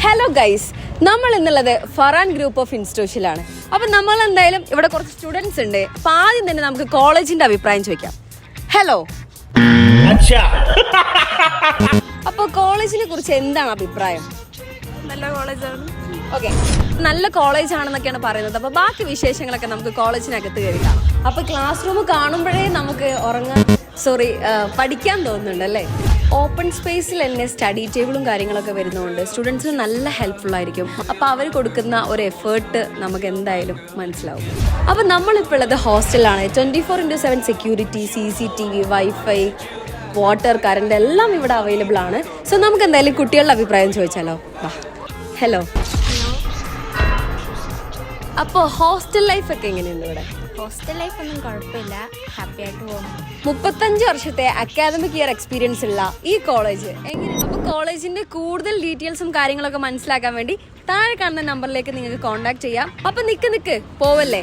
Hello guys, നമ്മൾ ഇന്നുള്ളത് Farhan group of ഇൻസ്റ്റിറ്റ്യൂഷനിലാണ്. അപ്പം നമ്മൾ എന്തായാലും ഇവിടെ കുറച്ച് സ്റ്റുഡൻസ് ഉണ്ട്. അപ്പം ആദ്യം തന്നെ നമുക്ക് കോളേജിന്റെ അഭിപ്രായം ചോദിക്കാം. ഹലോ, അപ്പോൾ കോളേജിനെ കുറിച്ച് എന്താണ് അഭിപ്രായം? നല്ല കോളേജാണ്. ഓക്കെ, നല്ല കോളേജ് ആണെന്നൊക്കെയാണ് പറയുന്നത്. അപ്പോൾ ബാക്കി വിശേഷങ്ങളൊക്കെ നമുക്ക് കോളേജിനകത്ത് കയറി കാണാം. അപ്പോൾ ക്ലാസ് റൂം കാണുമ്പോഴേ നമുക്ക് പഠിക്കാൻ തോന്നുന്നുണ്ട് അല്ലേ? ഓപ്പൺ സ്പേസിൽ തന്നെ സ്റ്റഡി ടേബിളും കാര്യങ്ങളൊക്കെ വരുന്നതുകൊണ്ട് സ്റ്റുഡൻസിന് നല്ല ഹെൽപ്ഫുൾ ആയിരിക്കും. അപ്പോൾ അവർ കൊടുക്കുന്ന ഒരു എഫേർട്ട് നമുക്ക് എന്തായാലും മനസ്സിലാവും. അപ്പോൾ നമ്മളിപ്പോൾ ഉള്ളത് ഹോസ്റ്റലാണ്. 24/7 security, CCTV, wifi, water, current എല്ലാം ഇവിടെ അവൈലബിൾ ആണ്. സോ നമുക്ക് എന്തായാലും കുട്ടികളുടെ അഭിപ്രായം ചോദിച്ചാലോ? ഹലോ, അപ്പോൾ ഹോസ്റ്റൽ ലൈഫ് ഒക്കെ എങ്ങനെയുണ്ട് ഇവിടെ? ഹോസ്റ്റൽ ലൈഫ് ഒന്നും കുഴപ്പമില്ല, ഹാപ്പി ആയിട്ട് പോകും. 35 വർഷത്തെ അക്കാദമിക് ഇയർ എക്സ്പീരിയൻസ് ഉള്ള ഈ കോളേജ് എങ്ങനെ? അപ്പോൾ കോളേജിന്റെ കൂടുതൽ ഡീറ്റെയിൽസും കാര്യങ്ങളൊക്കെ മനസ്സിലാക്കാൻ വേണ്ടി താഴെ കാണുന്ന നമ്പറിലേക്ക് നിങ്ങൾക്ക് കോൺടാക്ട് ചെയ്യാം. അപ്പം നിക്ക് പോവല്ലേ.